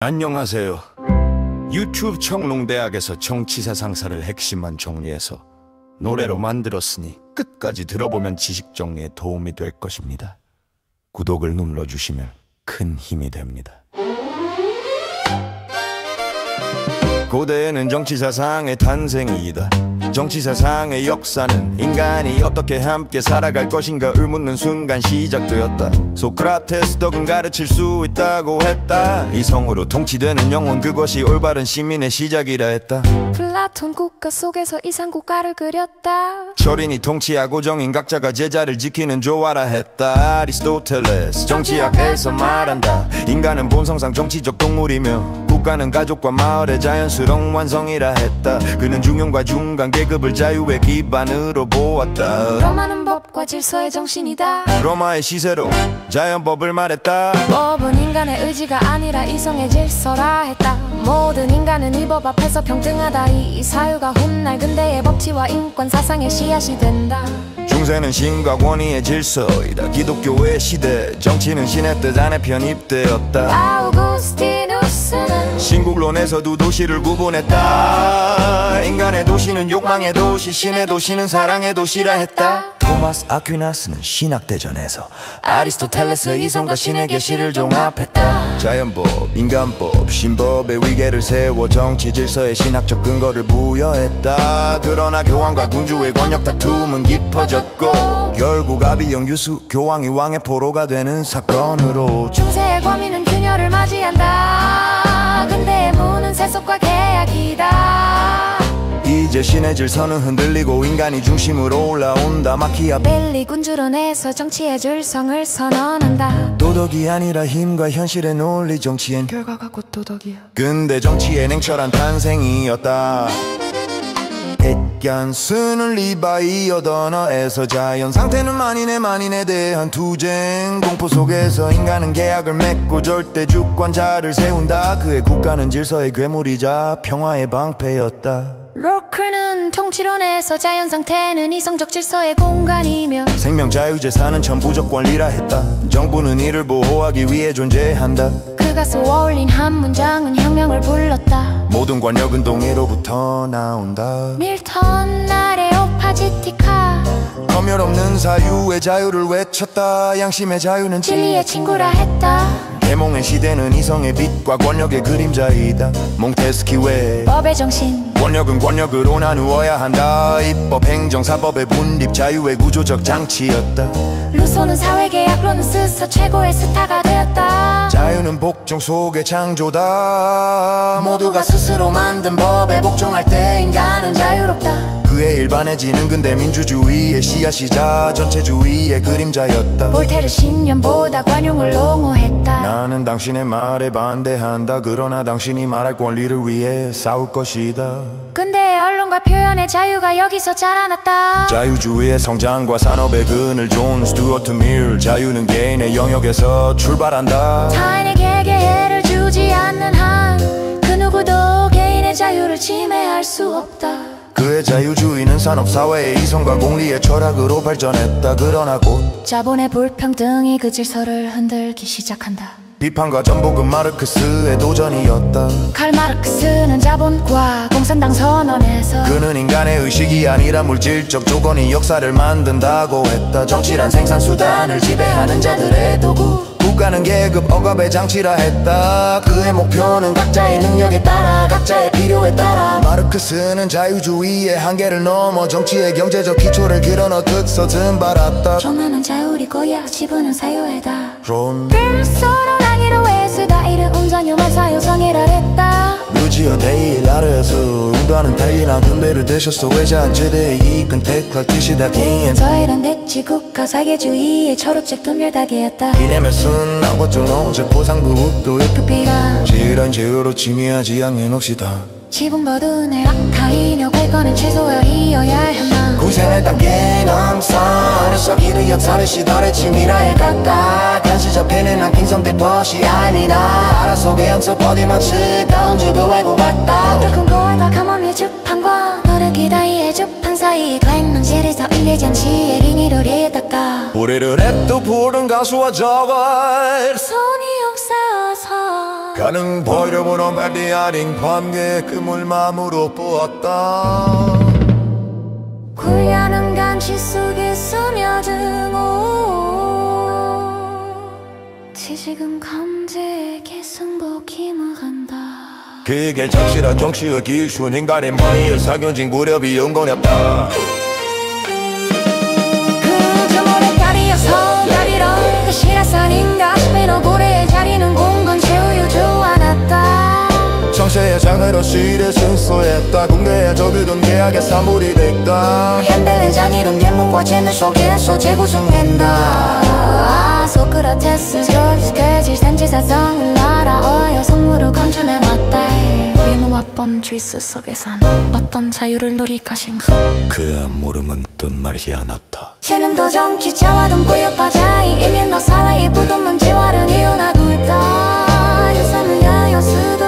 안녕하세요. 유튜브 청롱대학에서 정치사 상사를 핵심만 정리해서 노래로 만들었으니 끝까지 들어보면 지식 정리에 도움이 될 것입니다. 구독을 눌러주시면 큰 힘이 됩니다. 고대에는 정치사상의 탄생이다. 정치사상의 역사는 인간이 어떻게 함께 살아갈 것인가 의묻는 순간 시작되었다. 소크라테스도 그 가르칠 수 있다고 했다. 이성으로 통치되는 영혼, 그것이 올바른 시민의 시작이라 했다. 플라톤 국가 속에서 이상국가를 그렸다. 철인이 통치하고 정인 각자가 제자를 지키는 조화라 했다. 아리스토텔레스 정치학에서 말한다. 인간은 본성상 정치적 동물이며 국가는 가족과 마을의 자연스러운 완성이라 했다. 그는 중용과 중간 계급을 자유의 기반으로 보았다. 로마는 법과 질서의 정신이다. 로마의 시세로 자연법을 말했다. 법은 인간의 의지가 아니라 이성의 질서라 했다. 모든 인간은 이 법 앞에서 평등하다. 이 사유가 훗날 근대의 법치와 인권 사상의 씨앗이 된다. 중세는 신과 권위의 질서이다. 기독교의 시대 정치는 신의 뜻 안에 편입되었다. 아우구스티누스는 신국론에서도 도시를 구분했다. 인간의 도시는 욕망의 도시, 신의 도시는 사랑의 도시라 했다. 토마스 아퀴나스는 신학대전에서 아리스토텔레스의 이성과 신의 계시를 종합했다. 자연법, 인간법, 신법의 위계를 세워 정치 질서의 신학적 근거를 부여했다. 그러나 교황과 군주의 권력 다툼은 깊어졌고 결국 아비영 유수 교황이 왕의 포로가 되는 사건으로 중세의 과민은 균열을 맞이한다. 근대의 문은 세속과 계약이다. 이제 신의 질서는 흔들리고 인간이 중심으로 올라온다. 마키아벨리 군주론에서 정치의 줄성을 선언한다. 도덕이 아니라 힘과 현실의 논리, 정치엔 결과가 곧 도덕이야. 근대 정치의 냉철한 탄생이었다. 엣간스는 리바이어 언어에서 자연 상태는 만인에 대한 투쟁 공포 속에서 인간은 계약을 맺고 절대 주권자를 세운다. 그의 국가는 질서의 괴물이자 평화의 방패였다. 로크는 통치론에서 자연 상태는 이성적 질서의 공간이며 생명 자유재산은 천부적 권리라 했다. 정부는 이를 보호하기 위해 존재한다. 그가 쏘아올린 한 문장은 혁명을 불렀다. 모든 권력은 동의로부터 나온다. 밀턴 아레오파지티카 검열 없는 사유의 자유를 외쳤다. 양심의 자유는 진리의 친구라 했다. 해몽의 시대는 이성의 빛과 권력의 그림자이다. 몽테스키웨 법의 정신 권력은 권력으로 나누어야 한다. 입법, 행정, 사법의 분립, 자유의 구조적 장치였다. 루소는 사회계약론을 스쳐 최고의 스타가 되었다. 자유는 복종 속의 창조다. 모두가 스스로 만든 법에 복종할 때 인간은 자유롭다. 그의 일반해지는 근대 민주주의의 씨앗이자 전체주의의 그림자였다. 볼테르 신념보다 관용을 옹호했다. 나는 당신의 말에 반대한다. 그러나 당신이 말할 권리를 위해 싸울 것이다. 근데 언론과 표현의 자유가 여기서 자라났다. 자유주의의 성장과 산업의 그늘 존 스튜어트 밀 자유는 개인의 영역에서 출발한다. 타인에게 개해를 주지 않는 한 그 누구도 개인의 자유를 침해할 수 없다. 그의 자유주의는 산업사회의 이성과 공리의 철학으로 발전했다. 그러나 곧 자본의 불평등이 그 질서를 흔들기 시작한다. 비판과 전복은 마르크스의 도전이었다. 칼 마르크스는 자본과 공산당 선언에서 그는 인간의 의식이 아니라 물질적 조건이 역사를 만든다고 했다. 정치란 생산수단을 지배하는 자들의 도구, 국가는 계급 억압의 장치라 했다. 그의 목표는 각자의 능력에 따라 각자의 필요에 따라 마르크스는 자유주의의 한계를 넘어 정치의 경제적 기초를 길어넣듯 서슴 바랐다. 종말은 자율이고야 지분은 사유에다. 론 서로 나기로 했으다. 이를 온전히만 사유성이라 했다. 루지어 데일 아래에서 운동하는 달리나 근대를 대셨어. 외자한제대의 이익은 택할 뜻이다. 긴 저희란 대치 국가 사계주의의 초록색 금열다기였다. 이내면 순 나고쪽 농적 보상부 욱도 부피가 질환 제어로 침해하지 않는 몫이다. 지붕 버든의 악하이며 관건은 최소화이어야 한다. 구세의 단계 넘선 녀석이를 역사를 시도를 치밀하에 각각 현실 접해는 한 킹성대 벗이 아니라 알아 속에 연습 어디만치 다운 줄도 알고 봤다. 큰 거울과 가뭄의 주판과 너를 기다리의 주판 사이 관망실에서 일례잔치의 링이를 닦아 노래를 했도 부른 가수와 저걸 손이 없어서 가능 보이려보는 발디 아린 밤개 그물 마음으로 보았다. 굴려는 간치 속에 스며들고 지지금 감지에게 승복힘을 한다. 그게 착실한 정치의 기준 인간의 머리에 사겨진 무렵이 영건했다. 그저 모래다리여서 다리로 그 시라산인가 싶은 얼굴에 자리는 공간 채우유주 않았다. 정세의 장으로 시대 순수했다. 군대에 적이던 계약의 사물이 됐다. 현대는 장이론 예문과 재능 속에서 재구성된다. 소크라테스 저지까지 산지사성을 날아어여 성물을 건져내놨다. 위무와 번쥐스 속에선 어떤 자유를 누릴 것인가. 그 모름은 뜬 말이 않았다. 재능도 정치자와던 구역바자이 이면 너 사나이 부도문 지와른 이유나 둘다 유산을 야여 쓰